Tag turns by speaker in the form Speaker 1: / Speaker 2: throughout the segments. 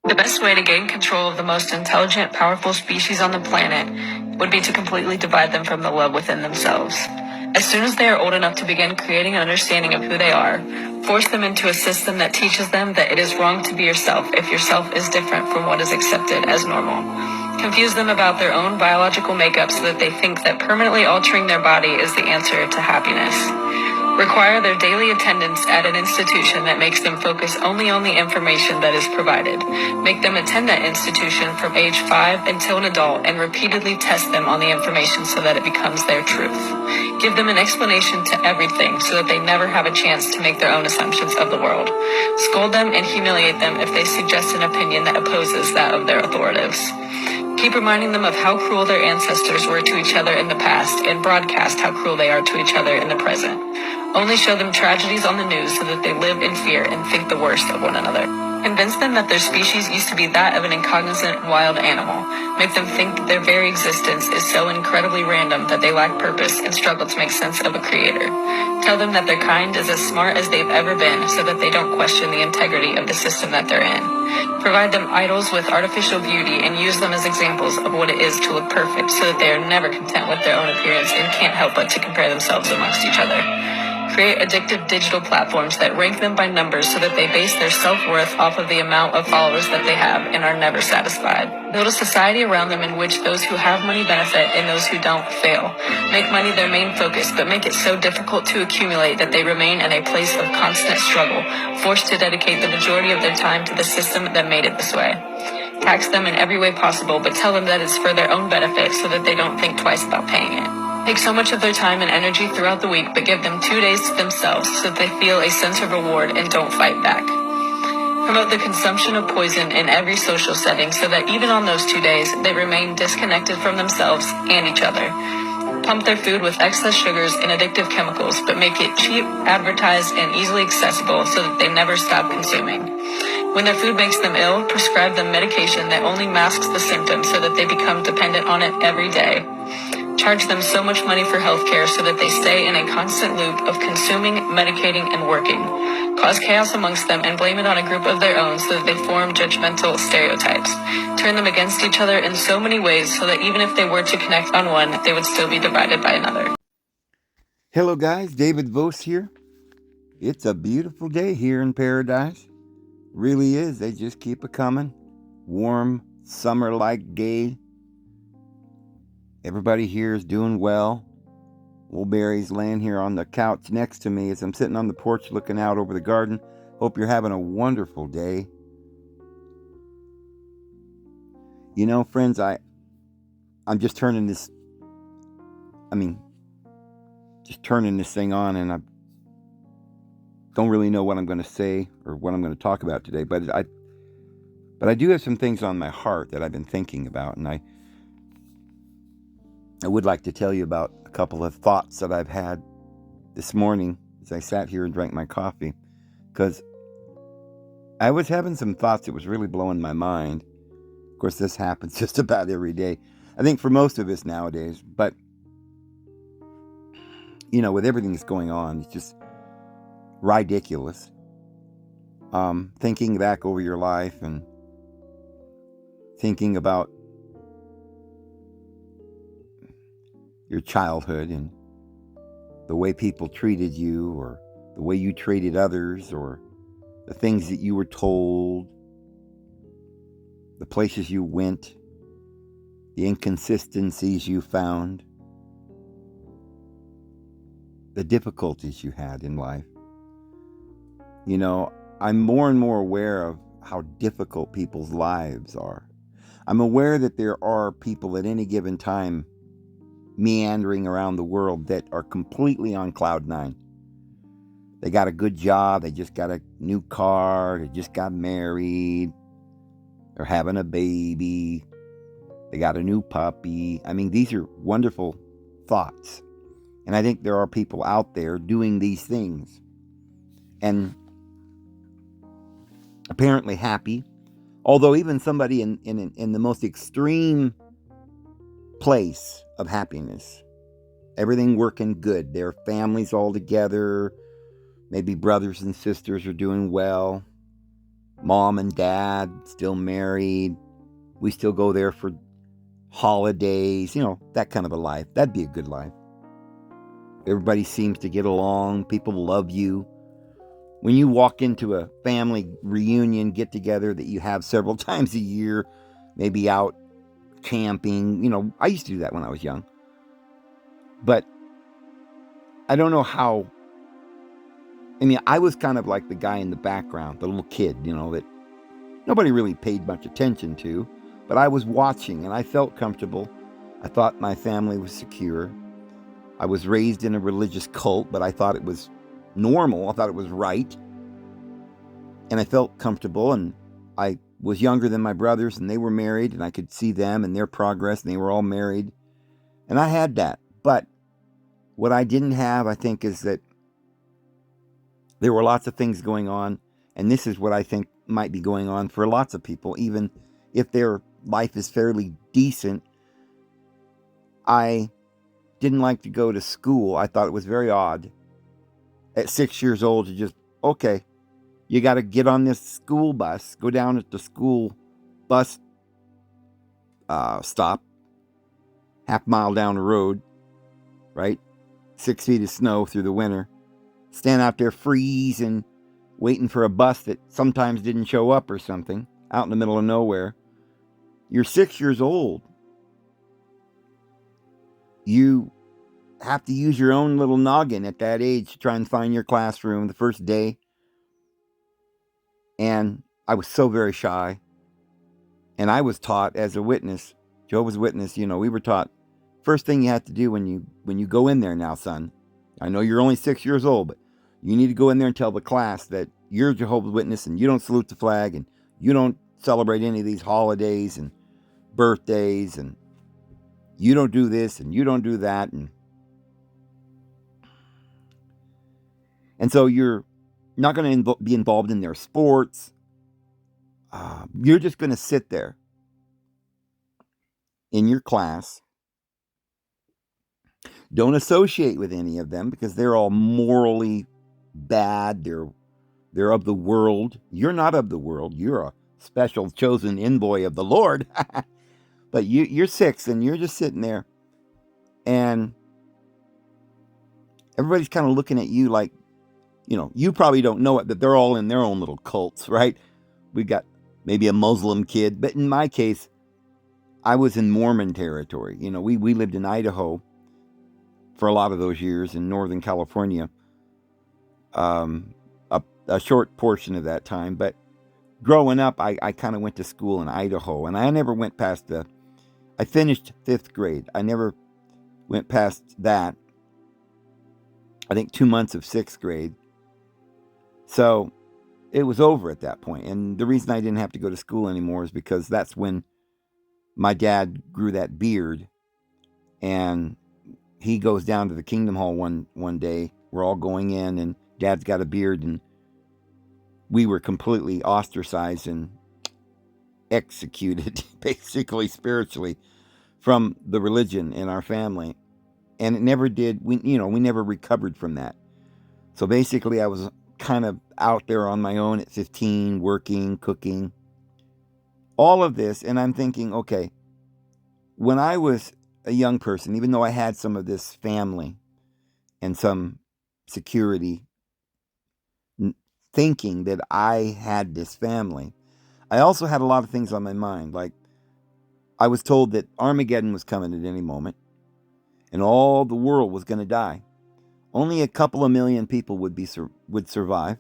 Speaker 1: The best way to gain control of the most intelligent, powerful species on the planet would be to completely divide them from the love within themselves. As soon as they are old enough to begin creating an understanding of who they are, force them into a system that teaches them that it is wrong to be yourself if yourself is different from what is accepted as normal. Confuse them about their own biological makeup so that they think that permanently altering their body is the answer to happiness. Require their daily attendance at an institution that makes them focus only on the information that is provided. Make them attend that institution from age 5 until an adult and repeatedly test them on the information so that it becomes their truth. Give them an explanation to everything so that they never have a chance to make their own assumptions of the world. Scold them and humiliate them if they suggest an opinion that opposes that of their authorities. Keep reminding them of how cruel their ancestors were to each other in the past and broadcast how cruel they are to each other in the present. Only show them tragedies on the news so that they live in fear and think the worst of one another. Convince them that their species used to be that of an incognizant wild animal. Make them think that their very existence is so incredibly random that they lack purpose and struggle to make sense of a creator. Tell them that their kind is as smart as they've ever been so that they don't question the integrity of the system that they're in. Provide them idols with artificial beauty and use them as examples of what it is to look perfect so that they are never content with their own appearance and can't help but to compare themselves amongst each other. Create addictive digital platforms that rank them by numbers so that they base their self-worth off of the amount of followers that they have and are never satisfied. Build a society around them in which those who have money benefit and those who don't fail. Make money their main focus, but make it so difficult to accumulate that they remain in a place of constant struggle, forced to dedicate the majority of their time to the system that made it this way. Tax them in every way possible, but tell them that it's for their own benefit so that they don't think twice about paying it. Take so much of their time and energy throughout the week, but give them 2 days to themselves so that they feel a sense of reward and don't fight back. Promote the consumption of poison in every social setting so that even on those 2 days, they remain disconnected from themselves and each other. Pump their food with excess sugars and addictive chemicals, but make it cheap, advertised, and easily accessible so that they never stop consuming. When their food makes them ill, prescribe them medication that only masks the symptoms so that they become dependent on it every day. Charge them so much money for healthcare so that they stay in a constant loop of consuming, medicating, and working. Cause chaos amongst them and blame it on a group of their own so that they form judgmental stereotypes. Turn them against each other in so many ways so that even if they were to connect on one, they would still be divided by another.
Speaker 2: Hello guys, David Vose here. It's a beautiful day here in paradise. Really is. They just keep a coming. Warm, summer-like day. Everybody here is doing well. Old Barry's laying here on the couch next to me as I'm sitting on the porch looking out over the garden. Hope you're having a wonderful day. You know, friends, I'm just turning this thing on, and I don't really know what I'm going to say or what I'm going to talk about today, but I do have some things on my heart that I've been thinking about, and I would like to tell you about a couple of thoughts that I've had this morning as I sat here and drank my coffee, because I was having some thoughts that was really blowing my mind. Of course, this happens just about every day, I think, for most of us nowadays, but you know, with everything that's going on, it's just ridiculous. Thinking back over your life and thinking about your childhood and the way people treated you, or the way you treated others, or the things that you were told, the places you went, the inconsistencies you found, the difficulties you had in life. You know, I'm more and more aware of how difficult people's lives are. I'm aware that there are people at any given time meandering around the world that are completely on cloud nine. They got a good job, they just got a new car, they just got married, they're having a baby, they got a new puppy. I mean, these are wonderful thoughts. And I think there are people out there doing these things and apparently happy. Although even somebody in the most extreme place of happiness, everything working good, their families all together, maybe brothers and sisters are doing well, Mom and dad still married. We still go there for holidays, that kind of a life. That'd be a good life. Everybody seems to get along. People love you. When you walk into a family reunion get together that you have several times a year, maybe out camping, I used to do that when I was young. But I don't know how. I was kind of like the guy in the background, the little kid, that nobody really paid much attention to. But I was watching and I felt comfortable. I thought my family was secure. I was raised in a religious cult, but I thought it was normal. I thought it was right. And I felt comfortable, and I was younger than my brothers, and they were married, and I could see them and their progress, and they were all married. And I had that. But what I didn't have, I think, is that there were lots of things going on, and this is what I think might be going on for lots of people, even if their life is fairly decent. I didn't like to go to school. I thought it was very odd at 6 years old to just, okay, you got to get on this school bus, go down at the school bus stop, half mile down the road, right? 6 feet of snow through the winter. Stand out there freezing, waiting for a bus that sometimes didn't show up or something, out in the middle of nowhere. You're 6 years old. You have to use your own little noggin at that age to try and find your classroom the first day. And I was so very shy. And I was taught as a witness, Jehovah's Witness, we were taught, first thing you have to do when you go in there now, son, I know you're only 6 years old, but you need to go in there and tell the class that you're Jehovah's Witness and you don't salute the flag and you don't celebrate any of these holidays and birthdays and you don't do this and you don't do that. And so you're not going to be involved in their sports. You're just going to sit there in your class. Don't associate with any of them because they're all morally bad. They're of the world. You're not of the world. You're a special chosen envoy of the Lord. But you're 6 and you're just sitting there. And everybody's kind of looking at you like, you probably don't know it, but they're all in their own little cults, right? We got maybe a Muslim kid. But in my case, I was in Mormon territory. We lived in Idaho for a lot of those years, in Northern California, a short portion of that time. But growing up, I kind of went to school in Idaho, and I never went past I finished 5th grade. I never went past that. I think 2 months of 6th grade. So it was over at that point. And the reason I didn't have to go to school anymore is because that's when my dad grew that beard, and he goes down to the Kingdom Hall one day. We're all going in, and Dad's got a beard, and we were completely ostracized and executed, basically spiritually, from the religion in our family. And it never did. We never recovered from that. So basically, I was kind of out there on my own at 15, working, cooking, all of this. And I'm thinking, okay, when I was a young person, even though I had some of this family and some security, thinking that I had this family, I also had a lot of things on my mind. Like, I was told that Armageddon was coming at any moment and all the world was going to die. Only a couple of million people would survive,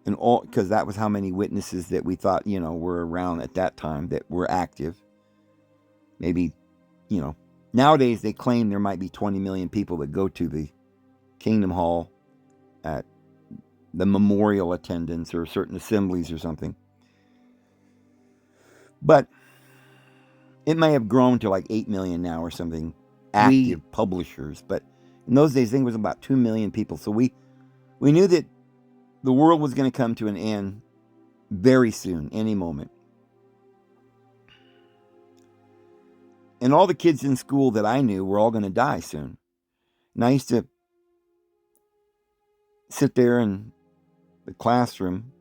Speaker 2: and all because that was how many witnesses that we thought were around at that time that were active. Maybe nowadays they claim there might be 20 million people that go to the Kingdom Hall at the memorial attendance or certain assemblies or something. But it may have grown to like 8 million now or something, active publishers. But in those days, I think it was about 2 million people. So we knew that the world was going to come to an end very soon, any moment. And all the kids in school that I knew were all going to die soon. And I used to sit there in the classroom,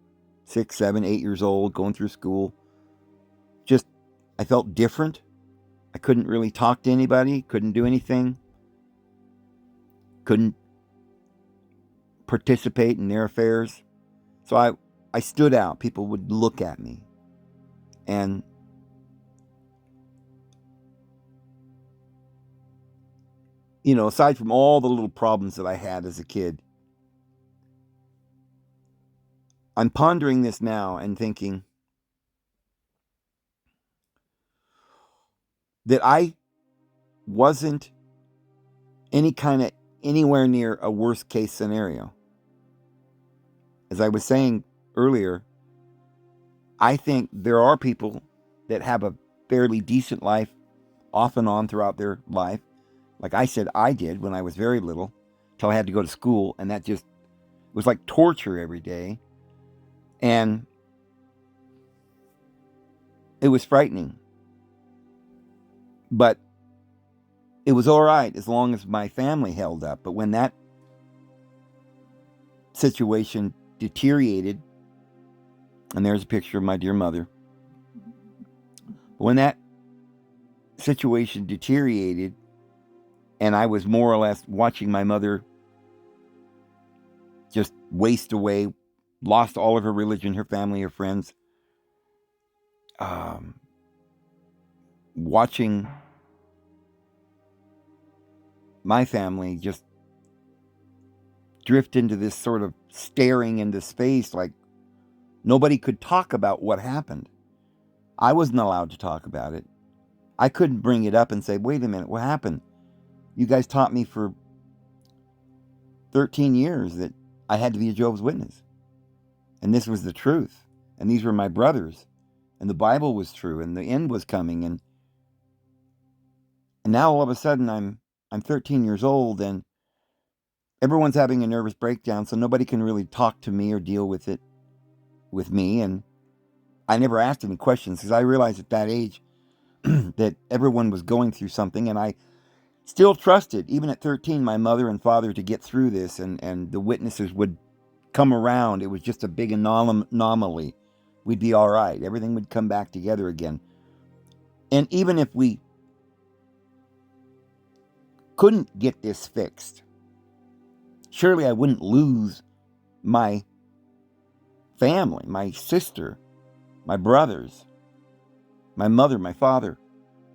Speaker 2: 6, 7, 8 years old, going through school. Just, I felt different. I couldn't really talk to anybody, couldn't do anything, couldn't participate in their affairs. So I stood out. People would look at me. And aside from all the little problems that I had as a kid, I'm pondering this now and thinking that I wasn't anywhere near a worst case scenario. As I was saying earlier, I think there are people that have a fairly decent life off and on throughout their life. Like I said, I did when I was very little, till I had to go to school, and that just was like torture every day. And it was frightening. But it was all right as long as my family held up. But when that situation deteriorated, and there's a picture of my dear mother, but when that situation deteriorated and I was more or less watching my mother just waste away, lost all of her religion, her family, her friends, watching my family just drift into this sort of staring into space, like nobody could talk about what happened. I wasn't allowed to talk about it. I couldn't bring it up and say, wait a minute, what happened? You guys taught me for 13 years that I had to be a Jehovah's Witness. And this was the truth. And these were my brothers. And the Bible was true. And the end was coming. And now all of a sudden I'm 13 years old and everyone's having a nervous breakdown. So nobody can really talk to me or deal with it with me. And I never asked any questions because I realized at that age that everyone was going through something. And I still trusted, even at 13, my mother and father to get through this, and the witnesses would come around. It was just a big anomaly. We'd be all right. Everything would come back together again. And even if we couldn't get this fixed, surely I wouldn't lose my family, my sister, my brothers, my mother, my father,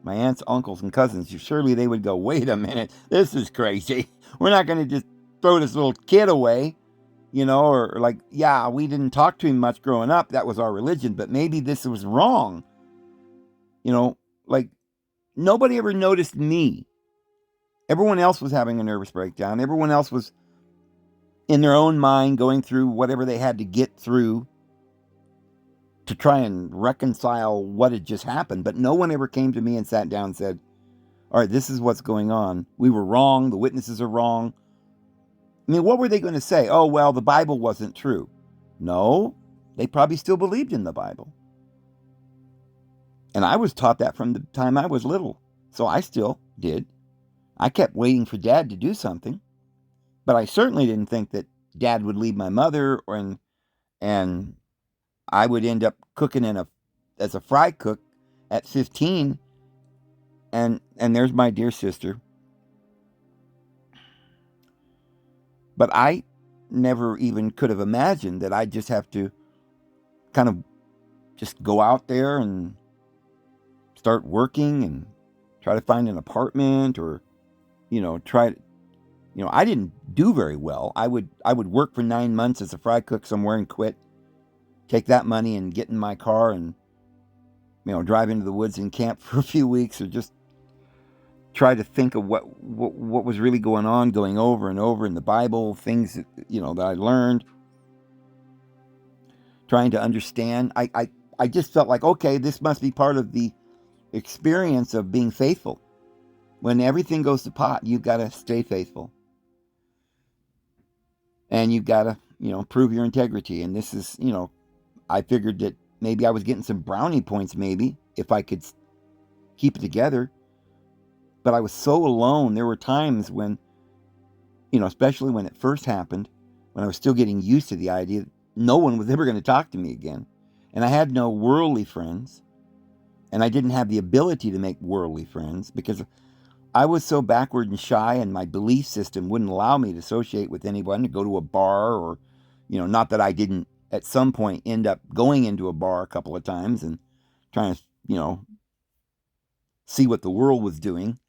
Speaker 2: my aunts, uncles, and cousins. Surely they would go, wait a minute, this is crazy. We're not going to just throw this little kid away, or like, yeah, we didn't talk to him much growing up. That was our religion, but maybe this was wrong. Like nobody ever noticed me. Everyone else was having a nervous breakdown. Everyone else was in their own mind going through whatever they had to get through to try and reconcile what had just happened. But no one ever came to me and sat down and said, all right, this is what's going on. We were wrong. The witnesses are wrong. I mean, what were they going to say? Oh, well, the Bible wasn't true. No, they probably still believed in the Bible. And I was taught that from the time I was little. So I still did. I kept waiting for Dad to do something. But I certainly didn't think that Dad would leave my mother and I would end up cooking as a fry cook at 15. And there's my dear sister. But I never even could have imagined that I'd just have to kind of just go out there and start working and try to find an apartment or, I didn't do very well. I would work for 9 months as a fry cook somewhere and quit, take that money and get in my car and, drive into the woods and camp for a few weeks, or just try to think of what was really going on, going over and over in the Bible, things that, that I learned, trying to understand. I just felt like, okay, this must be part of the experience of being faithful. When everything goes to pot, you've got to stay faithful. And you've got to, prove your integrity. And this is, I figured that maybe I was getting some brownie points, maybe, if I could keep it together. But I was so alone. There were times when, especially when it first happened, when I was still getting used to the idea no one was ever going to talk to me again. And I had no worldly friends. And I didn't have the ability to make worldly friends because I was so backward and shy, and my belief system wouldn't allow me to associate with anyone, to go to a bar, or, not that I didn't at some point end up going into a bar a couple of times and trying to, see what the world was doing.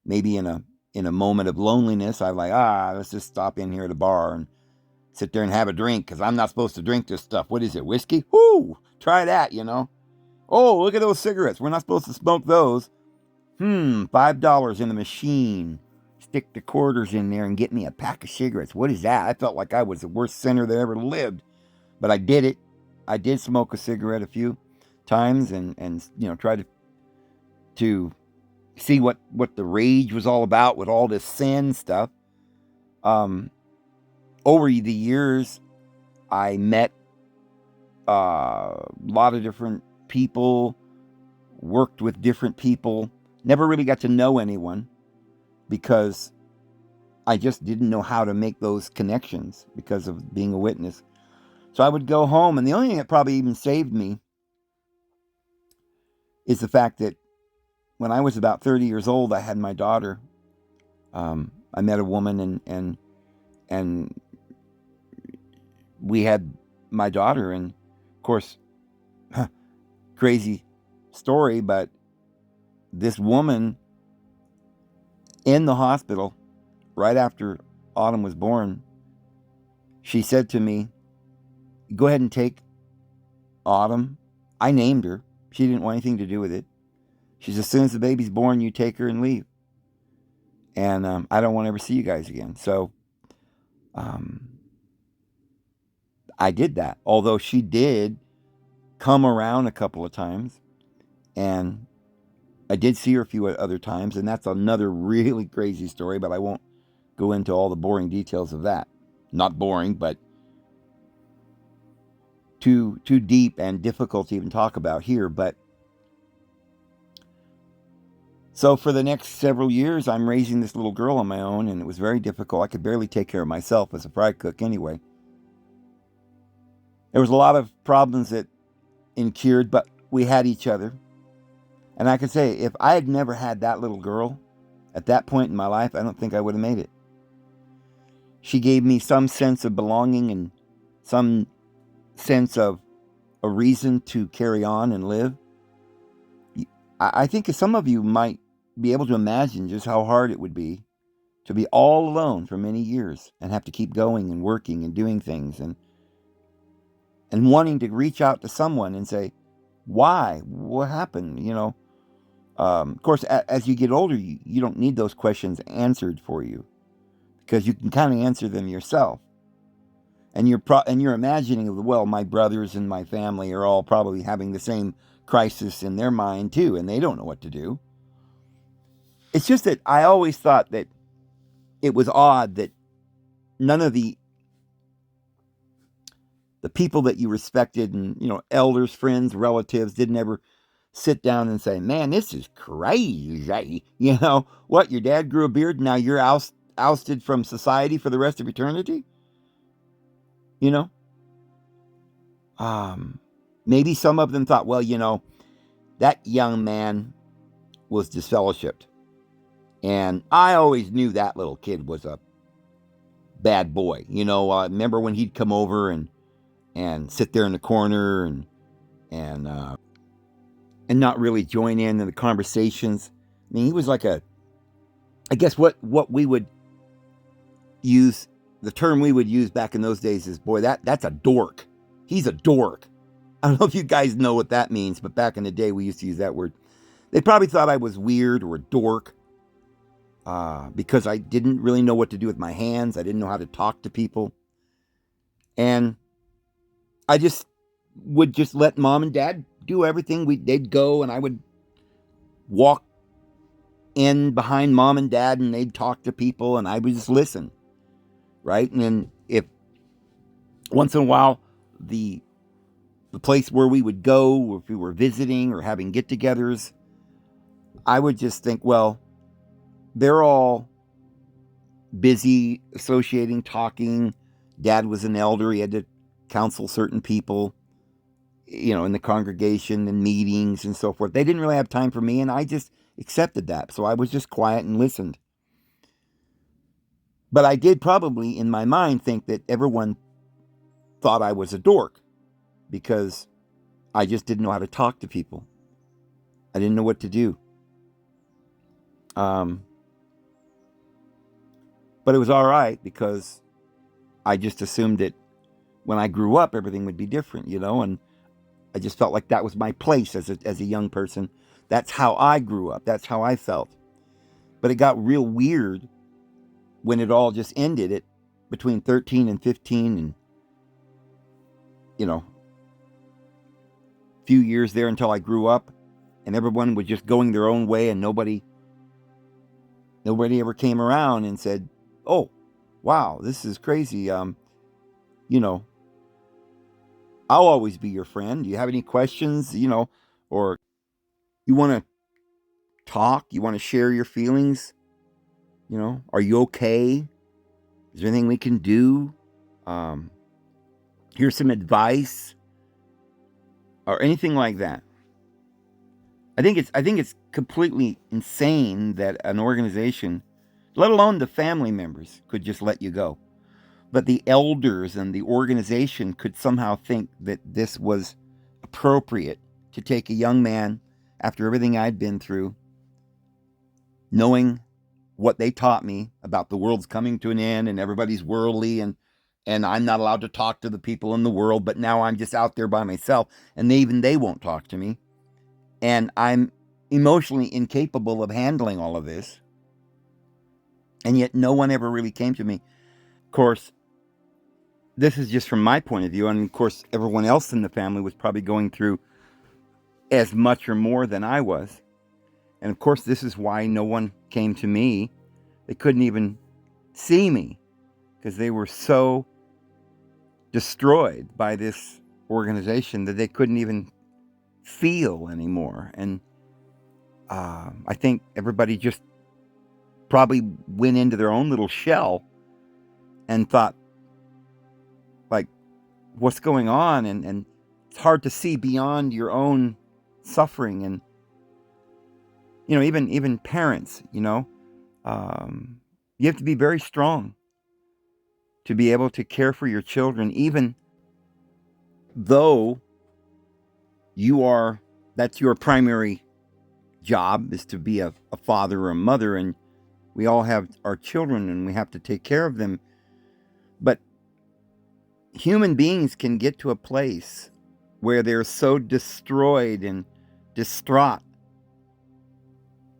Speaker 2: Maybe in a moment of loneliness, I was like, let's just stop in here at a bar and sit there and have a drink because I'm not supposed to drink this stuff. What is it, whiskey? Whoo, try that, Oh, look at those cigarettes. We're not supposed to smoke those. $5 in the machine. Stick the quarters in there and get me a pack of cigarettes. What is that? I felt like I was the worst sinner that ever lived. But I did it. I did smoke a cigarette a few times and tried to see what the rage was all about with all this sin stuff. Over the years, I met a lot of different people, worked with different people, never really got to know anyone because I just didn't know how to make those connections because of being a witness. So I would go home, and the only thing that probably even saved me is the fact that when I was about 30 years old, I had my daughter. I met a woman, and we had my daughter, and of course, crazy story, but this woman in the hospital, right after Autumn was born, she said to me, "Go ahead and take Autumn." I named her. She didn't want anything to do with it. She said, "As soon as the baby's born, you take her and leave. And I don't want to ever see you guys again." So I did that. Although she did come around a couple of times, and I did see her a few other times, and that's another really crazy story, but I won't go into all the boring details of that. Not boring, but too deep and difficult to even talk about here. But so for the next several years, I'm raising this little girl on my own, and it was very difficult. I could barely take care of myself as a fry cook anyway. There was a lot of problems that incurred, but we had each other. And I can say, if I had never had that little girl at that point in my life, I don't think I would have made it. She gave me some sense of belonging and some sense of a reason to carry on and live. I think some of you might be able to imagine just how hard it would be to be all alone for many years and have to keep going and working and doing things and wanting to reach out to someone and say, why? What happened? Of course, as you get older, you don't need those questions answered for you because you can kind of answer them yourself. And you're imagining, well, my brothers and my family are all probably having the same crisis in their mind too, and they don't know what to do. It's just that I always thought that it was odd that none of the people that you respected and, elders, friends, relatives didn't ever sit down and say, "Man, this is crazy." What, your dad grew a beard and now you're ousted from society for the rest of eternity? Maybe some of them thought, well, that young man was disfellowshipped. And I always knew that little kid was a bad boy. I remember when he'd come over and sit there in the corner and not really join in the conversations. I mean, he was like I guess what we would use, the term we would use back in those days is, boy, that's a dork. He's a dork. I don't know if you guys know what that means, but back in the day we used to use that word. They probably thought I was weird or a dork because I didn't really know what to do with my hands. I didn't know how to talk to people. And I would just let mom and dad do everything. They'd go and I would walk in behind mom and dad and they'd talk to people and I would just listen. Right? And then if once in a while the place where we would go, or if we were visiting or having get-togethers, I would just think, well, they're all busy associating, talking. Dad was an elder. He had to counsel certain people, in the congregation and meetings and so forth. They didn't really have time for me, and I just accepted that. So I was just quiet and listened. But I did probably, in my mind, think that everyone thought I was a dork because I just didn't know how to talk to people. I didn't know what to do. But it was all right because I just assumed that when I grew up, everything would be different, and I just felt like that was my place as a young person. That's how I grew up. That's how I felt. But it got real weird when it all just ended at between 13 and 15 and, a few years there until I grew up, and everyone was just going their own way, and nobody ever came around and said, "Oh, wow, this is crazy. You know, I'll always be your friend. Do you have any questions, or you want to talk? You want to share your feelings? Are you okay? Is there anything we can do? Um, Here's some advice or anything like that." I think it's completely insane that an organization, let alone the family members, could just let you go. But the elders and the organization could somehow think that this was appropriate to take a young man after everything I'd been through, knowing what they taught me about the world's coming to an end and everybody's worldly, and I'm not allowed to talk to the people in the world, but now I'm just out there by myself, and even they won't talk to me, and I'm emotionally incapable of handling all of this, and yet no one ever really came to me. Of course, this is just from my point of view, and of course everyone else in the family was probably going through as much or more than I was. And of course, this is why no one came to me. They couldn't even see me because they were so destroyed by this organization that they couldn't even feel anymore. And I think everybody just probably went into their own little shell and thought, like, what's going on? And it's hard to see beyond your own suffering. And, even parents, you have to be very strong to be able to care for your children, even though that's your primary job, is to be a father or a mother, and we all have our children and we have to take care of them. But human beings can get to a place where they're so destroyed and distraught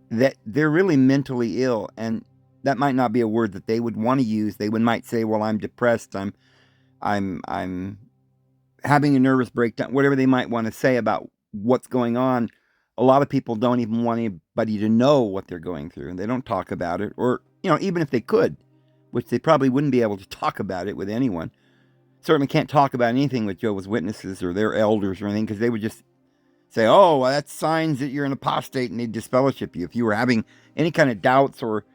Speaker 2: that they're really mentally ill. And that might not be a word that they would want to use. They might say, "Well, I'm depressed. I'm having a nervous breakdown," whatever they might want to say about what's going on. A lot of people don't even want anybody to know what they're going through, and they don't talk about it. Or, even if they could, which they probably wouldn't be able to talk about it with anyone. Certainly can't talk about anything with Jehovah's Witnesses or their elders or anything, because they would just say, "Oh, well, that's signs that you're an apostate," and they'd disfellowship you. If you were having any kind of doubts, or,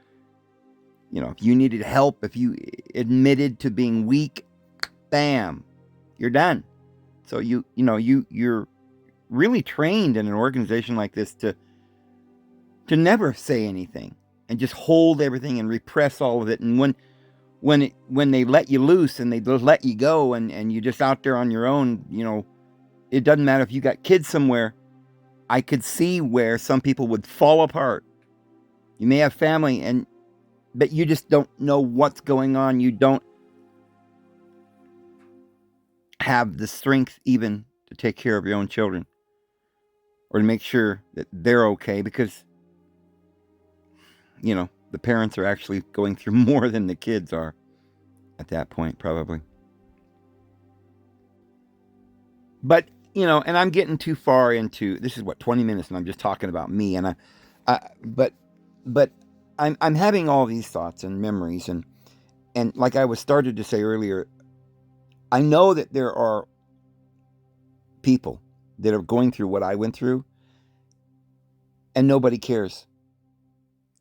Speaker 2: if you needed help, if you admitted to being weak, bam, you're done. So you're really trained in an organization like this to never say anything and just hold everything and repress all of it. And when they let you loose and they just let you go, and you're just out there on your own, it doesn't matter if you got kids somewhere. I could see where some people would fall apart. You may have family, but you just don't know what's going on. You don't have the strength even to take care of your own children or to make sure that they're okay, because, the parents are actually going through more than the kids are at that point, probably. But, and I'm getting too far into this. Is what, 20 minutes, and I'm just talking about me. And but I'm having all these thoughts and memories, and like I was started to say earlier, I know that there are people that are going through what I went through, and nobody cares,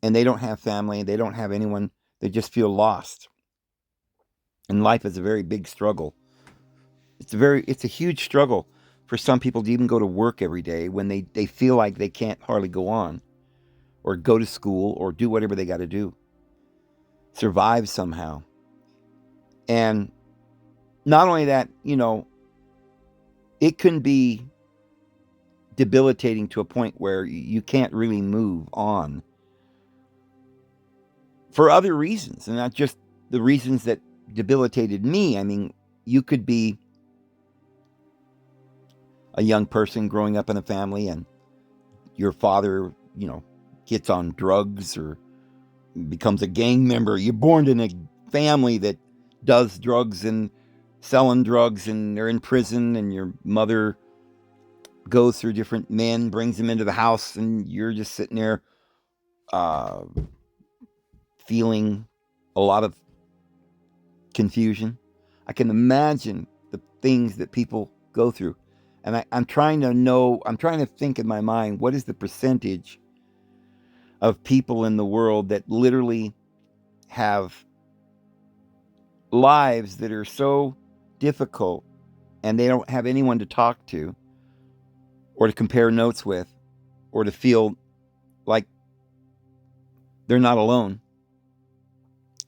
Speaker 2: and they don't have family, they don't have anyone, they just feel lost, and life is a very big struggle. it's a huge struggle for some people to even go to work every day when they feel like they can't hardly go on or go to school or do whatever they got to do. Survive somehow. And not only that, it can be debilitating to a point where you can't really move on for other reasons and not just the reasons that debilitated me. I mean, you could be a young person growing up in a family and your father, gets on drugs or becomes a gang member. You're born in a family that does drugs and selling drugs and they're in prison, and your mother goes through different men, brings them into the house, and you're just sitting there feeling a lot of confusion. I can imagine the things that people go through. And I'm trying to think in my mind, what is the percentage of people in the world that literally have lives that are so difficult and they don't have anyone to talk to or to compare notes with or to feel like they're not alone.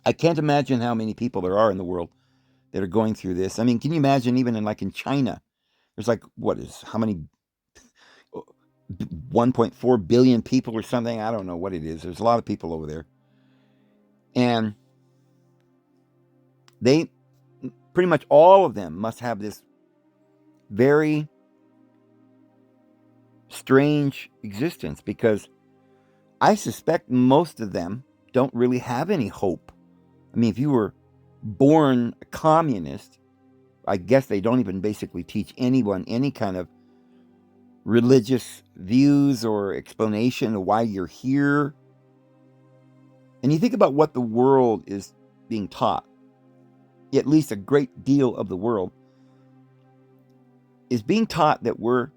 Speaker 2: I can't imagine how many people there are in the world that are going through this. I mean, can you imagine even in China? There's how many 1.4 billion people or something? I don't know what it is. There's a lot of people over there. And they pretty much all of them must have this very strange existence, because I suspect most of them don't really have any hope. I mean, if you were born a communist, I guess they don't even basically teach anyone any kind of religious views or explanation of why you're here. And you think about what the world is being taught, at least a great deal of the world is being taught that we're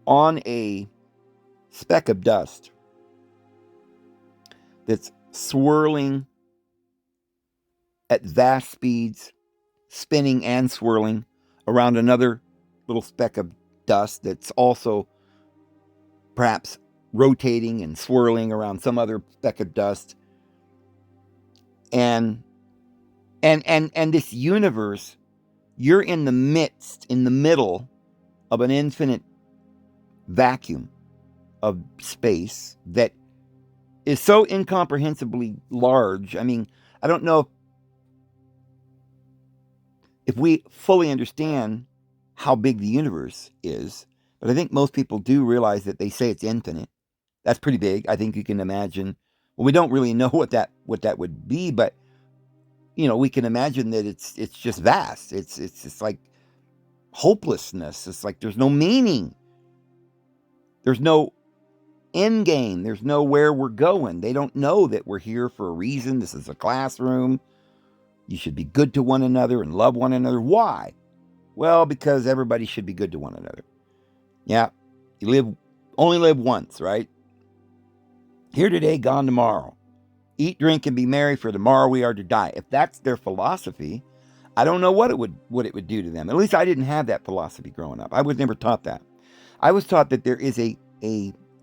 Speaker 2: on a speck of dust that's swirling at vast speeds, spinning and swirling around another little speck of dust that's also perhaps rotating and swirling around some other speck of dust. And this universe, you're in the middle of an infinite vacuum of space that is so incomprehensibly large. I mean, I don't know if we fully understand how big the universe is, but I think most people do realize that they say it's infinite. That's pretty big. I think you can imagine. Well, we don't really know what that would be, but we can imagine that it's just vast. It's like hopelessness. It's like there's no meaning. There's no end game. There's no where we're going. They don't know that we're here for a reason. This is a classroom. You should be good to one another and love one another. Why? Well, because everybody should be good to one another. Yeah, you only live once, right? Here today, gone tomorrow. Eat, drink, and be merry, for tomorrow we are to die. If that's their philosophy, I don't know what it would do to them. At least I didn't have that philosophy growing up. I was never taught that. I was taught that there is a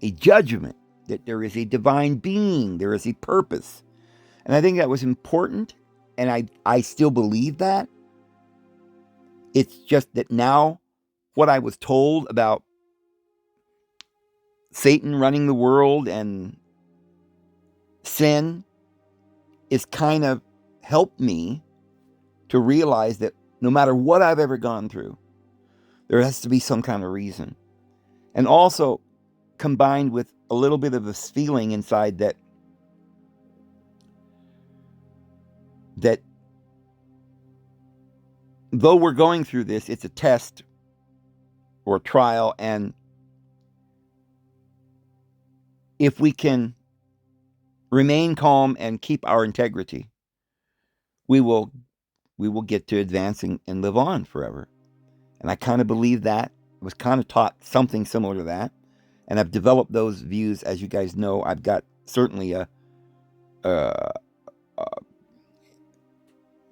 Speaker 2: judgment, that there is a divine being, there is a purpose. And I think that was important, and I still believe that. It's just that now what I was told about Satan running the world and sin is kind of helped me to realize that no matter what I've ever gone through, there has to be some kind of reason. And also combined with a little bit of this feeling inside that though we're going through this, it's a test or a trial, and if we can remain calm and keep our integrity, we will get to advancing and live on forever. And I kind of believe that. I was kind of taught something similar to that, and I've developed those views. As you guys know, I've got certainly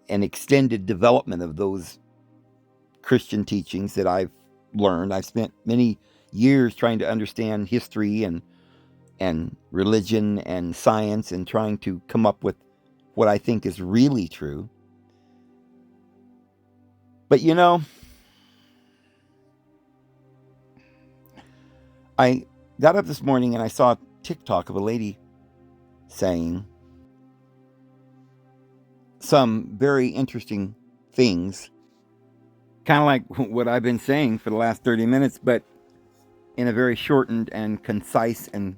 Speaker 2: an extended development of those Christian teachings that I've learned. I've spent many years trying to understand history and religion and science and trying to come up with what I think is really true. But I got up this morning and I saw a TikTok of a lady saying some very interesting things, kind of like what I've been saying for the last 30 minutes, but in a very shortened and concise and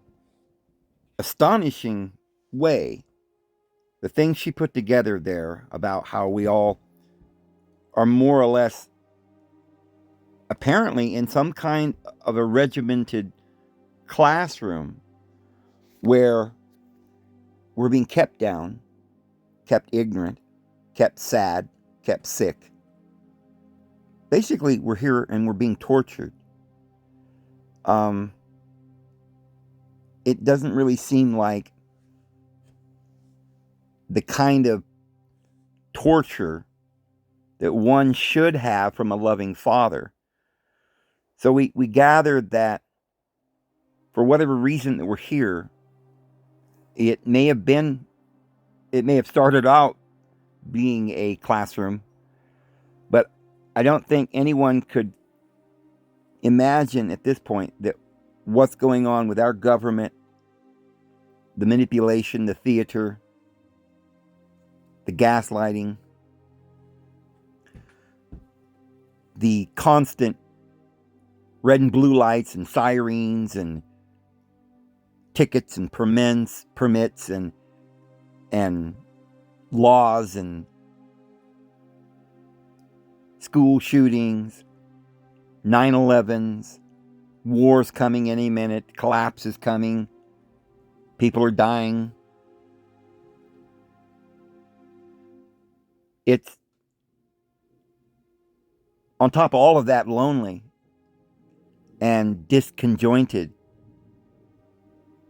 Speaker 2: astonishing way. The things she put together there about how we all are more or less apparently in some kind of a regimented classroom where we're being kept down, kept ignorant, kept sad, kept sick. Basically, we're here and we're being tortured. It doesn't really seem like the kind of torture that one should have from a loving father. So we gathered that for whatever reason that we're here, it may have started out being a classroom, but I don't think anyone could imagine at this point that what's going on with our government, the manipulation, the theater, the gaslighting, the constant red and blue lights and sirens and tickets and permits and laws and school shootings, 9/11s, wars coming any minute, collapse is coming, people are dying. It's on top of all of that lonely and disconjointed,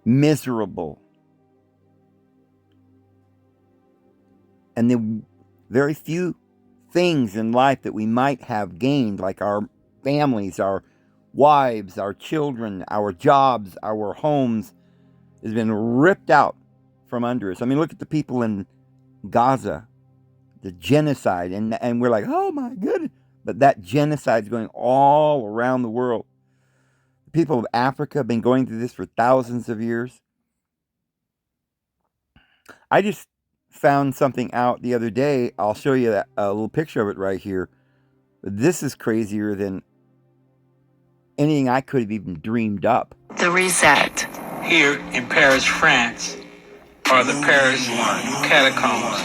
Speaker 2: miserable. And the very few things in life that we might have gained, like our families, our wives, our children, our jobs, our homes, has been ripped out from under us. I mean, look at the people in Gaza, the genocide, and we're like, oh my goodness. But that genocide is going all around the world. The people of Africa have been going through this for thousands of years. I just found something out the other day. I'll show you a little picture of it right here. This is crazier than anything I could have even dreamed up.
Speaker 1: The reset.
Speaker 3: Here in Paris, France, are the Paris catacombs.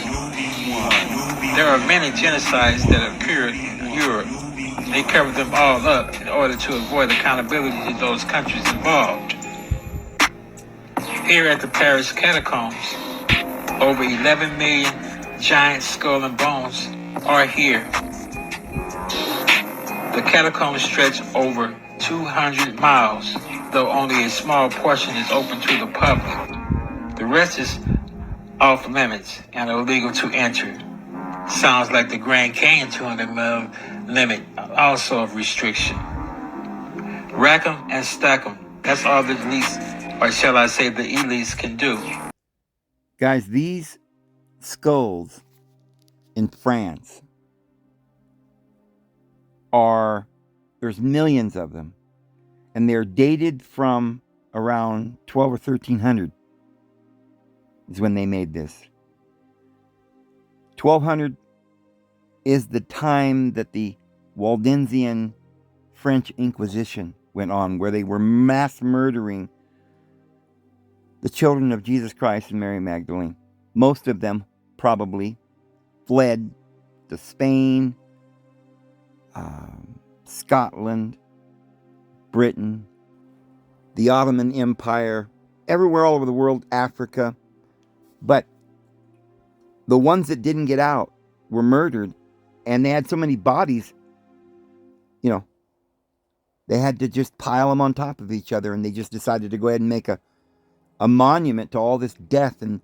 Speaker 3: There are many genocides that occurred in Europe. They covered them all up in order to avoid accountability to those countries involved. Here at the Paris catacombs, over 11 million giant skull and bones are here. The catacombs stretch over 200 miles, though only a small portion is open to the public. The rest is off limits and illegal to enter. Sounds like the Grand Canyon 200-mile limit, also of restriction. Rack 'em and stack 'em. That's all the elites, or shall I say the elites, can do.
Speaker 2: Guys, these skulls in France there's millions of them, and they're dated from around 12 or 1300 is when they made this. 1200 is the time that the Waldensian French Inquisition went on, where they were mass murdering the children of Jesus Christ and Mary Magdalene. Most of them probably fled to Spain, Scotland, Britain, the Ottoman Empire, everywhere all over the world, Africa. But the ones that didn't get out were murdered, and they had so many bodies, they had to just pile them on top of each other, and they just decided to go ahead and make a monument to all this death, and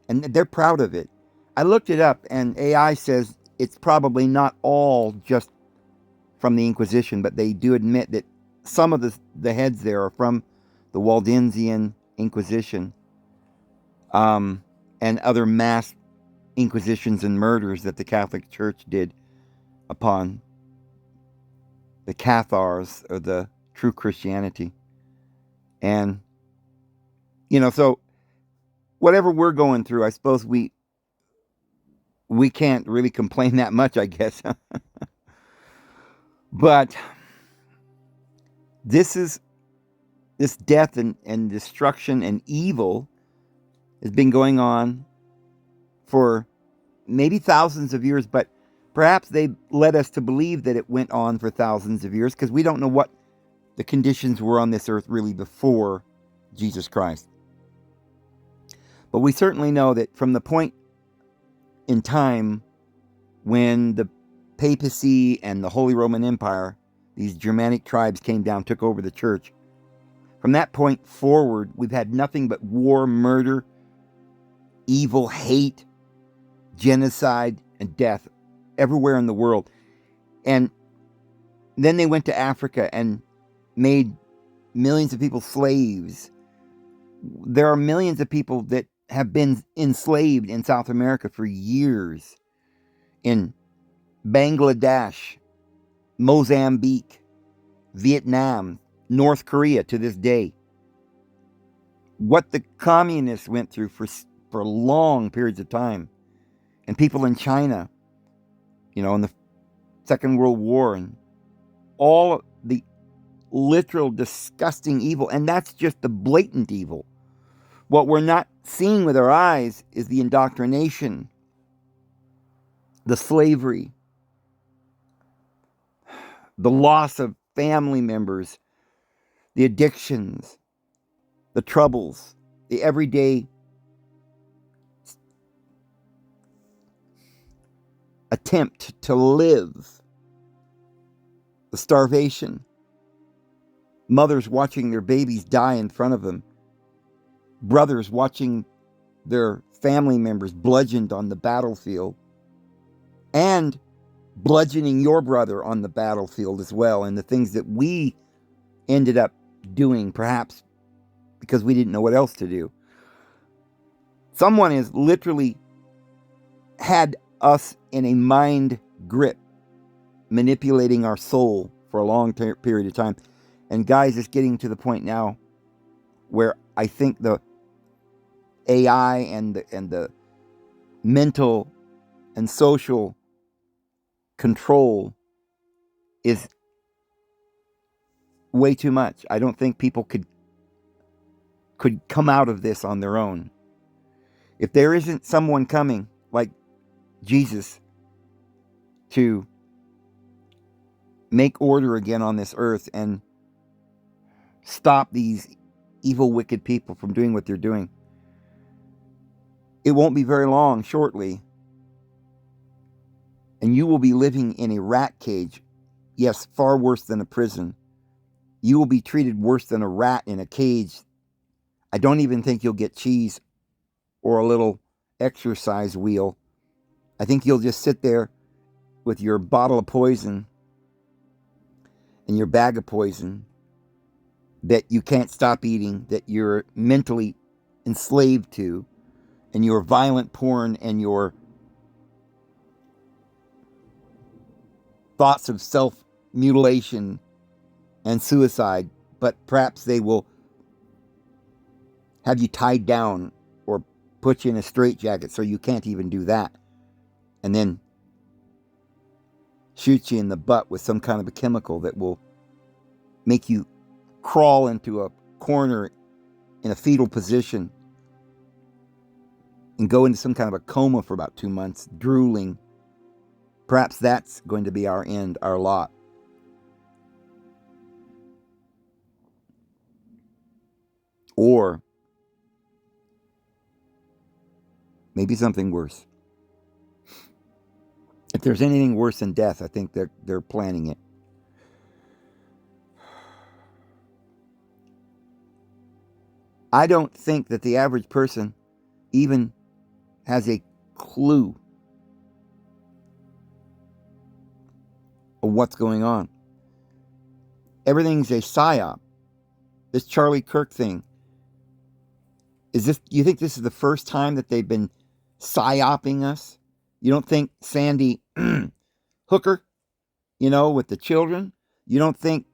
Speaker 2: they're proud of it. I looked it up, and AI says it's probably not all just from the Inquisition, but they do admit that some of the heads there are from the Waldensian Inquisition, and other mass inquisitions and murders that the Catholic Church did upon the Cathars, or the true Christianity. And, so whatever we're going through, I suppose we can't really complain that much, I guess. But this death and destruction and evil has been going on for maybe thousands of years, but perhaps they led us to believe that it went on for thousands of years, because we don't know what the conditions were on this earth really before Jesus Christ. But we certainly know that from the point in time when the papacy and the Holy Roman Empire, these Germanic tribes, came down, took over the church, from that point forward, we've had nothing but war, murder, evil, hate, genocide, and death everywhere in the world. And then they went to Africa and made millions of people slaves. There are millions of people that have been enslaved in South America for years. In Bangladesh, Mozambique, Vietnam, North Korea to this day. What the communists went through for long periods of time. And people in China, in the Second World War, and all the literal disgusting evil. And that's just the blatant evil. What we're not seeing with our eyes is the indoctrination, the slavery, the loss of family members, the addictions, the troubles, the everyday attempt to live, the starvation, mothers watching their babies die in front of them, brothers watching their family members bludgeoned on the battlefield, and bludgeoning your brother on the battlefield as well, and the things that we ended up doing, perhaps because we didn't know what else to do. Someone has literally had us in a mind grip, manipulating our soul for a long period of time. And guys, it's getting to the point now where I think the AI and the mental and social control is way too much. I don't think people could come out of this on their own. If there isn't someone coming like Jesus to make order again on this earth and stop these evil, wicked people from doing what they're doing, it won't be very long, shortly, and you will be living in a rat cage. Yes, far worse than a prison. You will be treated worse than a rat in a cage. I don't even think you'll get cheese or a little exercise wheel. I think you'll just sit there with your bottle of poison and your bag of poison that you can't stop eating, that you're mentally enslaved to, and your violent porn and your thoughts of self-mutilation and suicide. But perhaps they will have you tied down or put you in a straitjacket so you can't even do that, and then shoot you in the butt with some kind of a chemical that will make you crawl into a corner in a fetal position and go into some kind of a coma for about 2 months, drooling. Perhaps that's going to be our end, our lot. Or maybe something worse. If there's anything worse than death, I think they're planning it. I don't think that the average person even has a clue of what's going on. Everything's a psyop. This Charlie Kirk thing. You think this is the first time that they've been psyoping us? You don't think Sandy Hooker, with the children? You don't think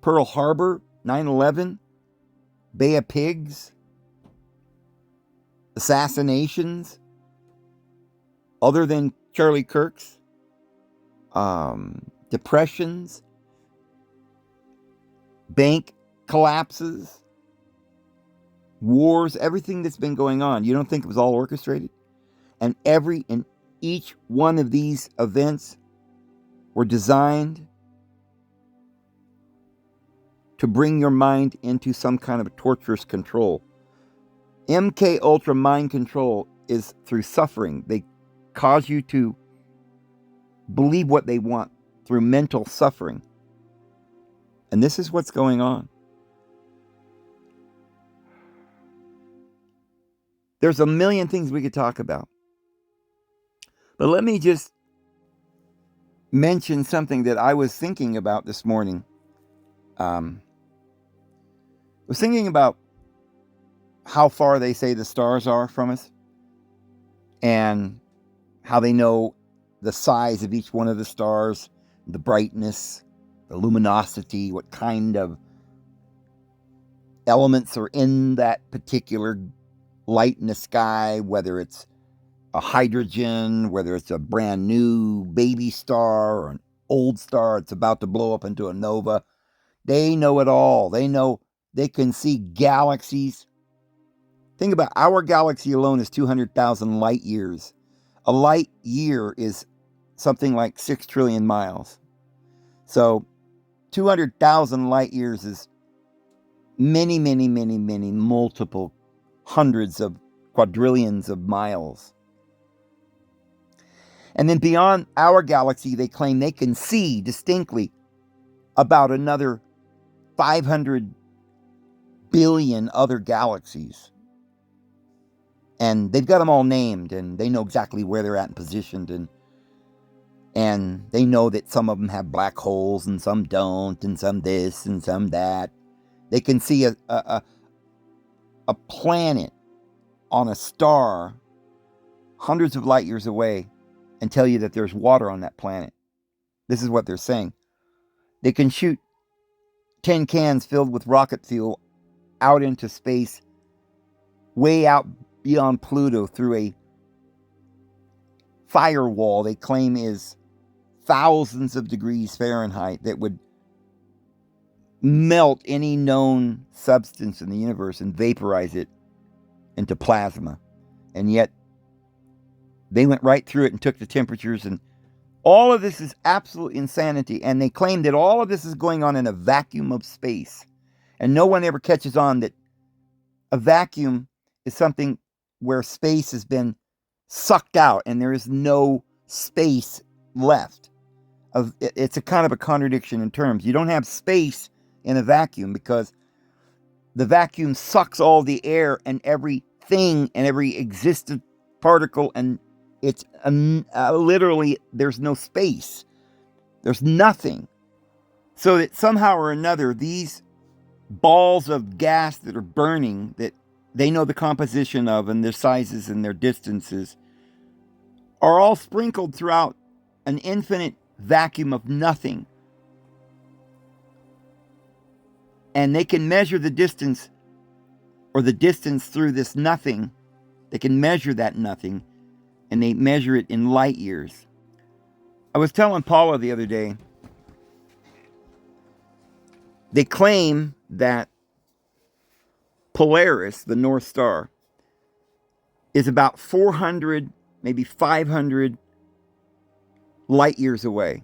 Speaker 2: Pearl Harbor, 9/11, Bay of Pigs, assassinations, other than Charlie Kirk's, depressions, bank collapses, wars, everything that's been going on? You don't think it was all orchestrated? And each one of these events were designed to bring your mind into some kind of torturous control. MK Ultra mind control is through suffering. They cause you to believe what they want through mental suffering. And this is what's going on. There's a million things we could talk about. But let me just mention something that I was thinking about this morning. I was thinking about how far they say the stars are from us and how they know the size of each one of the stars, the brightness, the luminosity, what kind of elements are in that particular light in the sky, whether it's a hydrogen, whether it's a brand new baby star or an old star it's about to blow up into a nova. They know it all. They can see galaxies. Think about our galaxy alone is 200,000 light years. A light year is something like 6 trillion miles. So 200,000 light years is many, multiple hundreds of quadrillions of miles. And then beyond our galaxy, they claim they can see distinctly about another 500 billion other galaxies. And they've got them all named, and they know exactly where they're at and positioned, and they know that some of them have black holes and some don't, and some this and some that. They can see a planet on a star hundreds of light years away and tell you that there's water on that planet. This is what they're saying. They can shoot tin cans filled with rocket fuel out into space, way out beyond Pluto, through a firewall they claim is thousands of degrees Fahrenheit that would melt any known substance in the universe and vaporize it into plasma. And yet they went right through it and took the temperatures, and all of this is absolute insanity. And they claim that all of this is going on in a vacuum of space. And no one ever catches on that a vacuum is something where space has been sucked out and there is no space left. It's a kind of a contradiction in terms. You don't have space in a vacuum because the vacuum sucks all the air and everything and every existent particle, and it's literally, there's no space. There's nothing. So that somehow or another, these balls of gas that are burning, that they know the composition of and their sizes and their distances, are all sprinkled throughout an infinite vacuum of nothing. And they can measure the distance, or the distance through this nothing. They can measure that nothing, and they measure it in light years. I was telling Paula the other day, they claim that Polaris, the North Star, is about 400, maybe 500 light years away.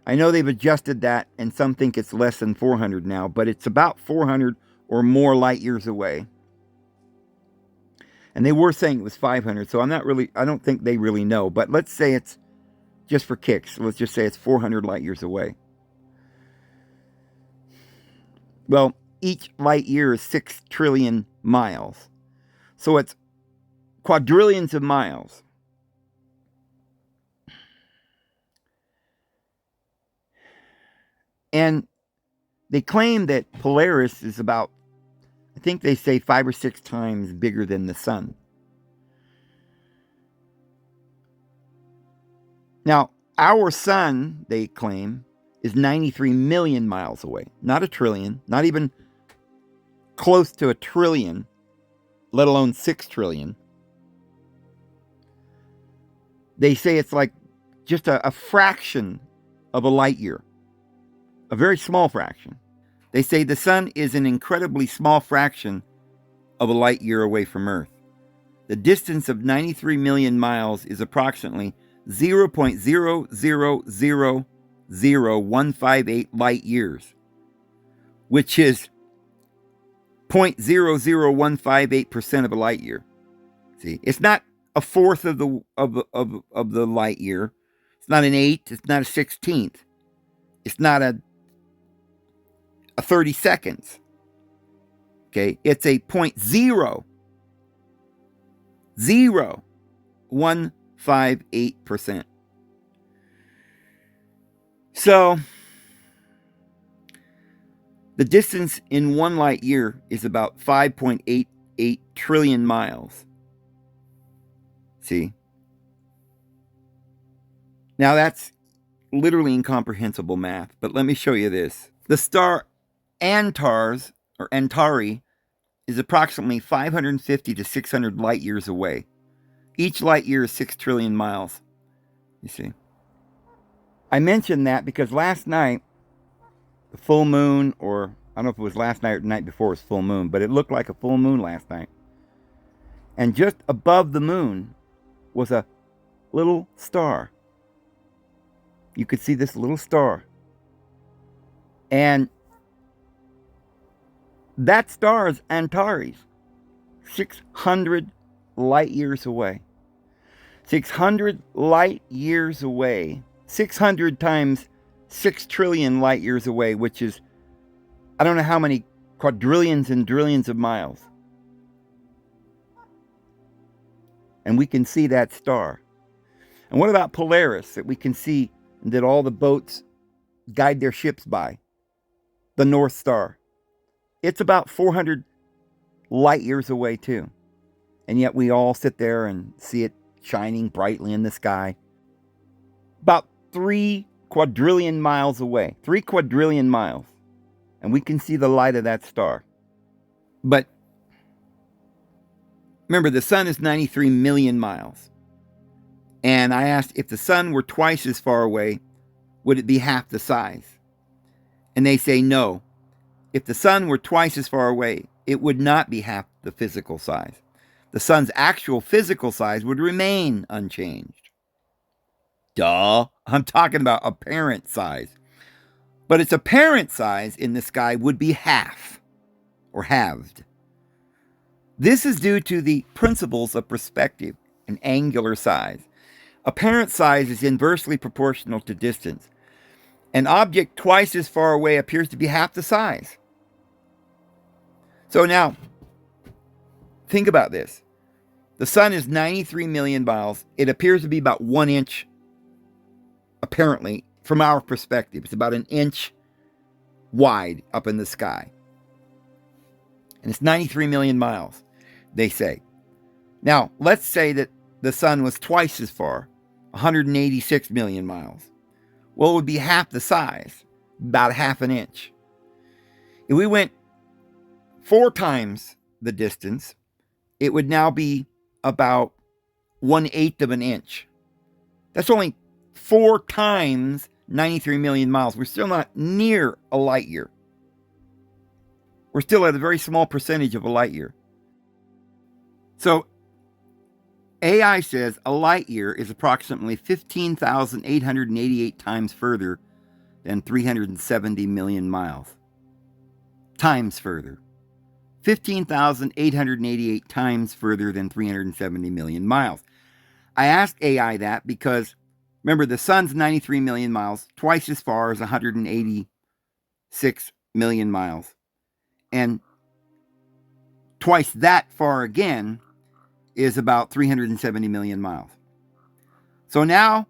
Speaker 2: I know they've adjusted that, and some think it's less than 400 now, but it's about 400 or more light years away. And they were saying it was 500, so I don't think they really know. But let's say it's, just for kicks, let's just say it's 400 light years away. Well, each light year is 6 trillion miles. So it's quadrillions of miles. And they claim that Polaris is about, I think they say 5 or 6 times bigger than the sun. Now, our sun, they claim, is 93 million miles away. Not a trillion, not even close to a trillion, let alone 6 trillion. They say it's like just a fraction of a light year, a very small fraction. They say the sun is an incredibly small fraction of a light year away from Earth. The distance of 93 million miles is approximately 0.0000158 light years, which is 0.00158% of a light year. See, it's not a fourth of the light year. It's not an eighth. It's not a 16th. It's not a 30 seconds. Okay, it's a 0.00158%. So the distance in 1 light year is about 5.88 trillion miles. See? Now that's literally incomprehensible math, but let me show you this. The star Antares, or Antari, is approximately 550 to 600 light years away. Each light year is 6 trillion miles. You see? I mentioned that because last night, the full moon, or I don't know if it was last night or the night before it was full moon, but it looked like a full moon last night. And just above the moon was a little star. You could see this little star. And that star is Antares, 600 light years away. 600 light years away. 600 times 6 trillion light years away, which is, I don't know how many quadrillions and trillions of miles. And we can see that star. And what about Polaris, that we can see that all the boats guide their ships by? The North Star. It's about 400 light years away too. And yet we all sit there and see it shining brightly in the sky. About 3 quadrillion miles away. 3 quadrillion miles. And we can see the light of that star. But remember, the sun is 93 million miles. And I asked, if the sun were twice as far away, would it be half the size? And they say no. If the sun were twice as far away, it would not be half the physical size. The sun's actual physical size would remain unchanged. Duh. I'm talking about apparent size. But its apparent size in the sky would be half, or halved. This is due to the principles of perspective and angular size. Apparent size is inversely proportional to distance. An object twice as far away appears to be half the size. So now, think about this. The sun is 93 million miles. It appears to be about 1 inch, apparently, from our perspective. It's about 1 inch wide up in the sky. And it's 93 million miles, they say. Now, let's say that the sun was twice as far, 186 million miles. Well, it would be half the size, about ½ an inch. If we went 4 times the distance, it would now be about 1/8 of an inch. That's only 4 times 93 million miles. We're still not near a light year. We're still at a very small percentage of a light year. So AI says a light year is approximately 15,888 times further than 370 million miles. Times further. 15,888 times further than 370 million miles. I asked AI that because, remember, the sun's 93 million miles, twice as far as 186 million miles. And twice that far again is about 370 million miles. So now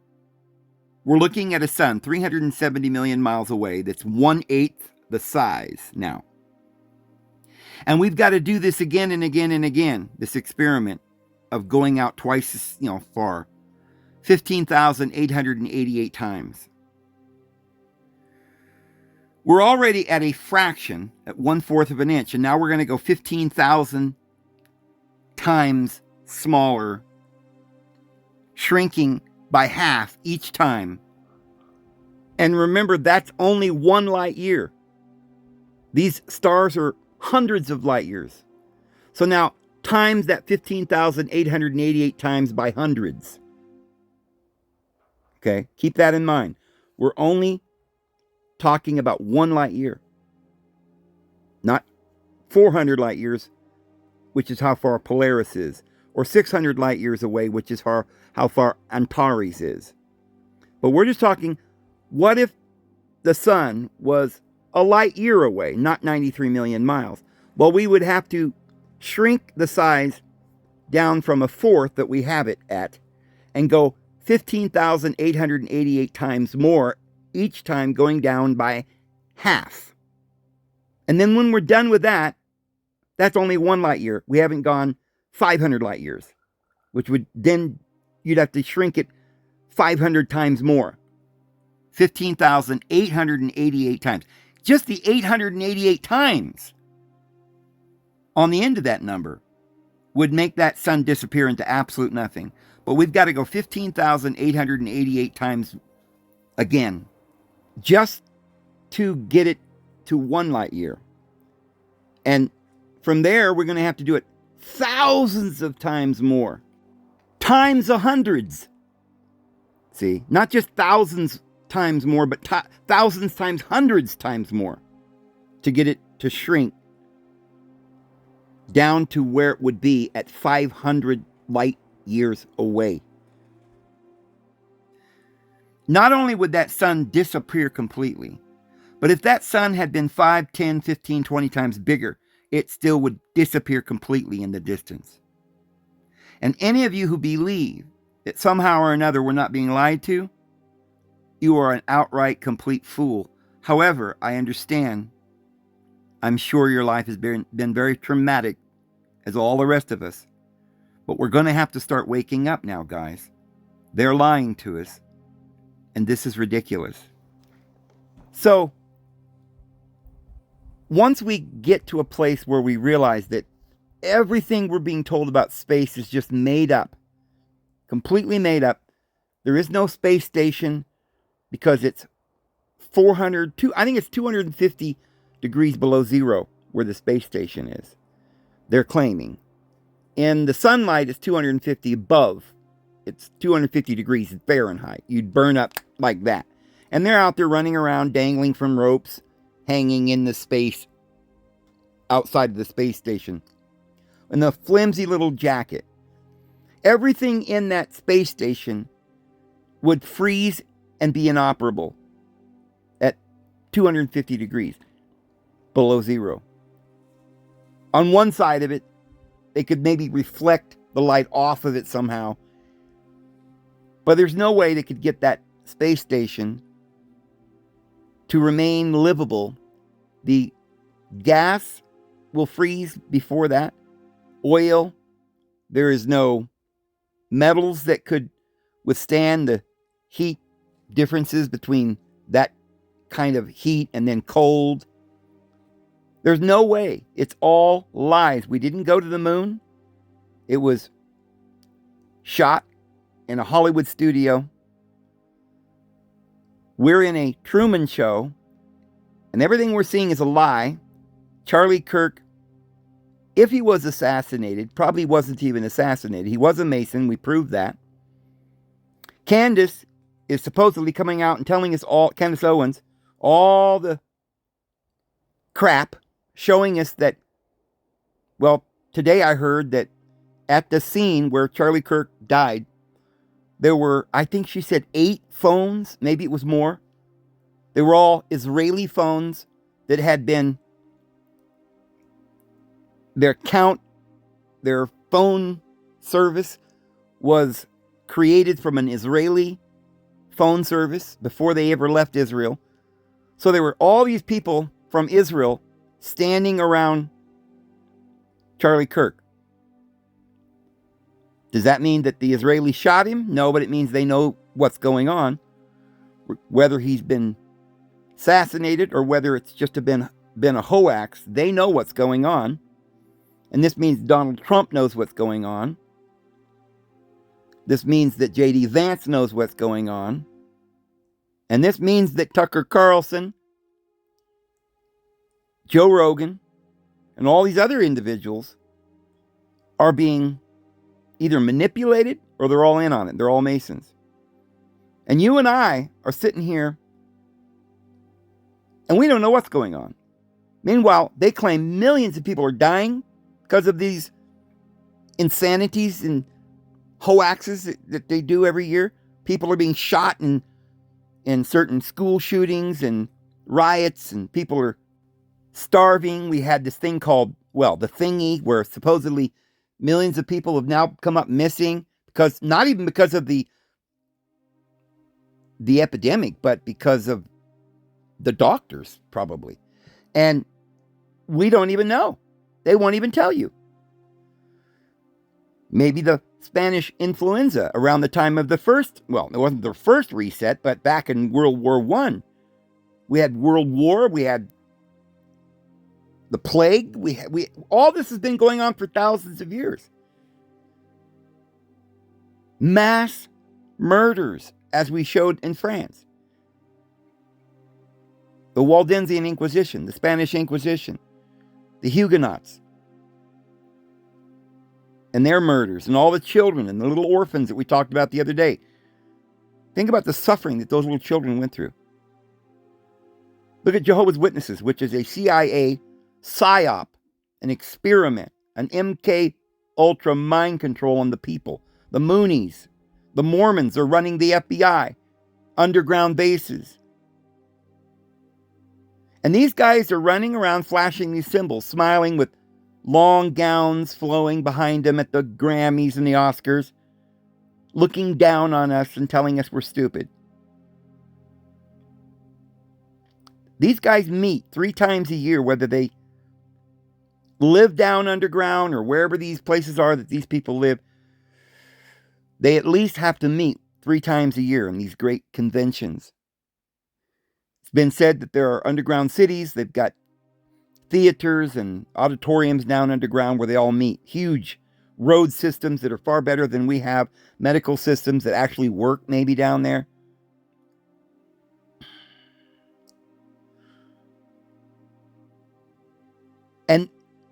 Speaker 2: We're looking at a sun 370 million miles away that's 1/8 the size now. And we've got to do this again and again and again, this experiment of going out twice as far, 15,888 times. We're already at a fraction, at 1/4 of an inch, and now we're going to go 15,000 times smaller, shrinking by half each time. And remember, that's only 1 light year. These stars are hundreds of light years. So now, times that 15,888 times by hundreds. Okay, keep that in mind. We're only talking about 1 light year, not 400 light years, which is how far Polaris is, or 600 light years away, which is how far Antares is. But we're just talking, what if the sun was a light year away, not 93 million miles? Well, we would have to shrink the size down from 1/4 that we have it at and go 15,888 times more, each time going down by half. And then when we're done with that, that's only 1 light year. We haven't gone 500 light years, which would then, you'd have to shrink it 500 times more. 15,888 times. Just the 888 times on the end of that number would make that sun disappear into absolute nothing. But we've got to go 15,888 times again, just to get it to 1 light year. And from there, we're going to have to do it thousands of times more, times the hundreds. See, not just thousands times more, but thousands times hundreds times more to get it to shrink down to where it would be at 500 light years away. Not only would that sun disappear completely, but if that sun had been 5, 10, 15, 20 times bigger, it still would disappear completely in the distance. And any of you who believe that somehow or another we're not being lied to, you are an outright complete fool. However, I understand. I'm sure your life has been very traumatic, as all the rest of us. But we're going to have to start waking up now, guys. They're lying to us. And this is ridiculous. So, once we get to a place where we realize that everything we're being told about space is just made up, completely made up, there is no space station because it's 250 degrees below zero where the space station is. They're claiming. In the sunlight, it's 250 above. It's 250 degrees Fahrenheit. You'd burn up like that. And they're out there running around, dangling from ropes, hanging in the space, outside of the space station, in a flimsy little jacket. Everything in that space station would freeze and be inoperable at 250 degrees below zero. On one side of it, they could maybe reflect the light off of it somehow, but there's no way they could get that space station to remain livable. The gas will freeze before that. Oil, there is no metals that could withstand the heat differences between that kind of heat and then cold. There's no way. It's all lies. We didn't go to the moon. It was shot in a Hollywood studio. We're in a Truman Show, and everything we're seeing is a lie. Charlie Kirk, if he was assassinated, probably wasn't even assassinated. He was a Mason. We proved that. Candace is supposedly coming out and telling us all, Candace Owens, all the crap, showing us that, well, today I heard that at the scene where Charlie Kirk died, there were, I think she said 8 phones, maybe it was more. They were all Israeli phones that had been, their phone service was created from an Israeli phone service before they ever left Israel. So there were all these people from Israel standing around Charlie Kirk. Does that mean that the Israelis shot him? No, but it means they know what's going on. Whether he's been assassinated or whether it's just been a hoax, they know what's going on. And this means Donald Trump knows what's going on. This means that J.D. Vance knows what's going on. And this means that Tucker Carlson, Joe Rogan, and all these other individuals are being either manipulated or they're all in on it. They're all Masons. And you and I are sitting here and we don't know what's going on. Meanwhile, they claim millions of people are dying because of these insanities and hoaxes that they do every year. People are being shot in certain school shootings and riots, and people are starving. We had this thing called, the thingy, where supposedly millions of people have now come up missing, because not even because of the epidemic, but because of the doctors, probably. And we don't even know. They won't even tell you. Maybe the Spanish influenza around the time of the first, it wasn't the first reset, but back in World War I. We had World War, we had the plague, we all this has been going on for thousands of years. Mass murders, as we showed in France. The Waldensian Inquisition, the Spanish Inquisition, the Huguenots, and their murders, and all the children and the little orphans that we talked about the other day. Think about the suffering that those little children went through. Look at Jehovah's Witnesses, which is a CIA psyop, an experiment, an MK Ultra mind control on the people. The Moonies, the Mormons are running the FBI, underground bases. And these guys are running around flashing these symbols, smiling with long gowns flowing behind them at the Grammys and the Oscars, looking down on us and telling us we're stupid. These guys meet 3 times a year, whether they live down underground or wherever these places are that these people live. They at least have to meet 3 times a year in these great conventions. It's been said that there are underground cities. They've got theaters and auditoriums down underground where they all meet. Huge road systems that are far better than we have. Medical systems that actually work maybe down there. And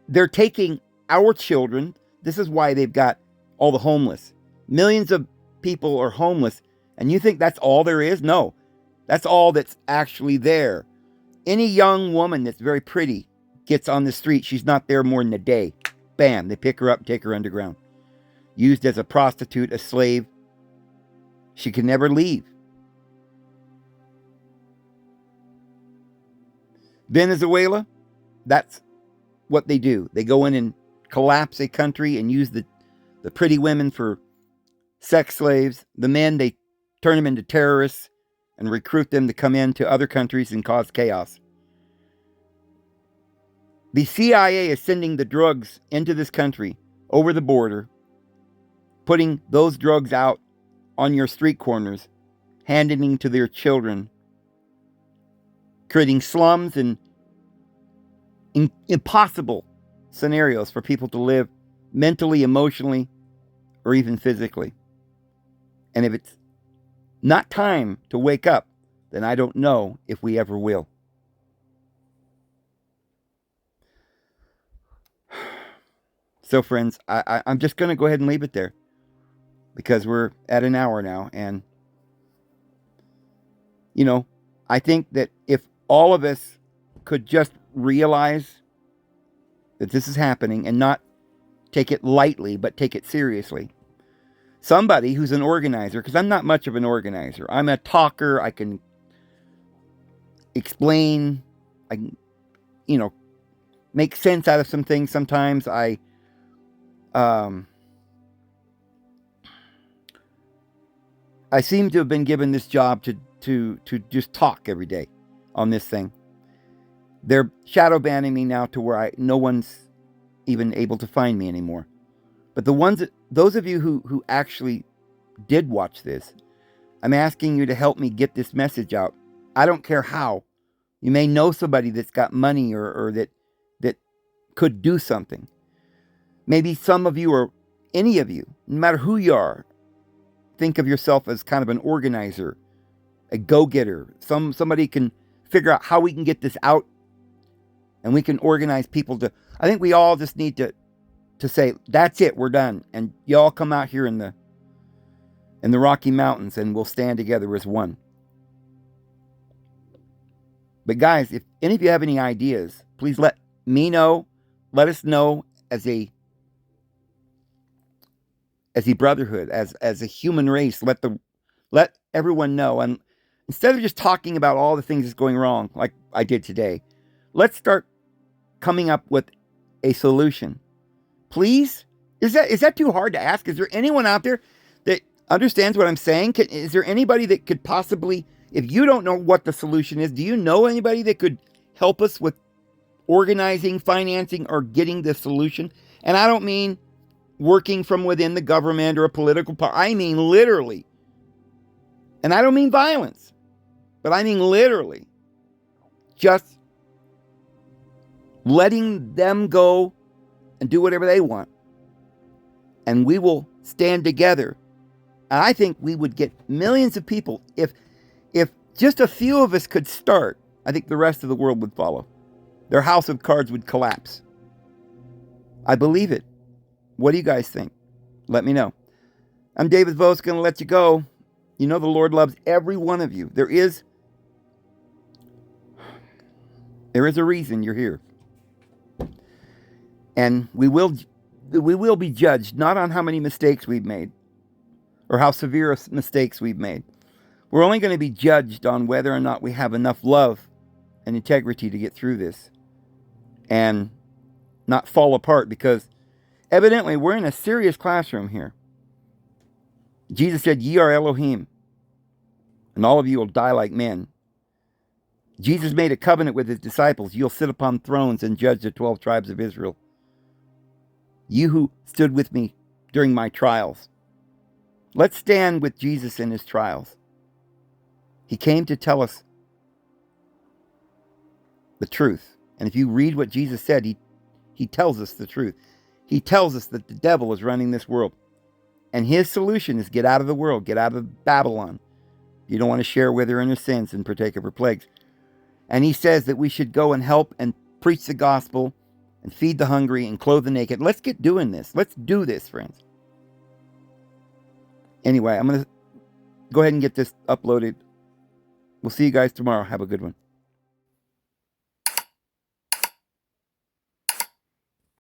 Speaker 2: they're taking our children. This is why they've got all the homeless. Millions of people are homeless. And you think that's all there is? No. That's all that's actually there. Any young woman that's very pretty gets on the street. She's not there more than a day. Bam, they pick her up and take her underground. Used as a prostitute, a slave. She can never leave. Venezuela, that's what they do. They go in and collapse a country and use the pretty women for sex slaves. The men, they turn them into terrorists and recruit them to come into other countries and cause chaos. The CIA is sending the drugs into this country over the border, putting those drugs out on your street corners, handing them to their children, creating slums and impossible scenarios for people to live mentally, emotionally, or even physically. And if it's not time to wake up, then I don't know if we ever will. So friends, I'm just going to go ahead and leave it there, because we're at an hour now. And, I think that if all of us could just realize that this is happening and not take it lightly, but take it seriously. Somebody who's an organizer, because I'm not much of an organizer. I'm a talker. I can explain. I can, make sense out of some things sometimes. I seem to have been given this job to just talk every day on this thing. They're shadow banning me now to where no one's even able to find me anymore. But those of you who actually did watch this, I'm asking you to help me get this message out. I don't care how. You may know somebody that's got money or that could do something. Maybe some of you, or any of you, no matter who you are, think of yourself as kind of an organizer, a go-getter. Somebody can figure out how we can get this out, and we can organize people to. I think we all just need to say, that's it, we're done. And you all come out here in the Rocky Mountains, and we'll stand together as one. But guys, if any of you have any ideas, please let me know. Let us know as a brotherhood, as a human race. Let everyone know. And instead of just talking about all the things that's going wrong, like I did today, let's start coming up with a solution. Please? Is that too hard to ask? Is there anyone out there that understands what I'm saying? Is there anybody that could possibly, if you don't know what the solution is, do you know anybody that could help us with organizing, financing, or getting the solution? And I don't mean working from within the government or a political party. I mean literally. And I don't mean violence, but I mean literally just letting them go and do whatever they want. And we will stand together. And I think we would get millions of people. If just a few of us could start, I think the rest of the world would follow. Their house of cards would collapse. I believe it. What do you guys think? Let me know. I'm David Vose, going to let you go. You know the Lord loves every one of you. There is a reason you're here. And we will be judged not on how many mistakes we've made or how severe mistakes we've made. We're only going to be judged on whether or not we have enough love and integrity to get through this and not fall apart, because evidently we're in a serious classroom here. Jesus said, "Ye are Elohim, and all of you will die like men." Jesus made a covenant with his disciples. You'll sit upon thrones and judge the 12 tribes of Israel. You who stood with me during my trials. Let's stand with Jesus in his trials. He came to tell us the truth. And if you read what Jesus said, he tells us the truth. He tells us that the devil is running this world. And his solution is get out of the world, get out of Babylon. You don't want to share with her in her sins and partake of her plagues. And he says that we should go and help and preach the gospel and feed the hungry and clothe the naked. Let's get doing this. Let's do this, friends. Anyway, I'm going to go ahead and get this uploaded. We'll see you guys tomorrow. Have a good one.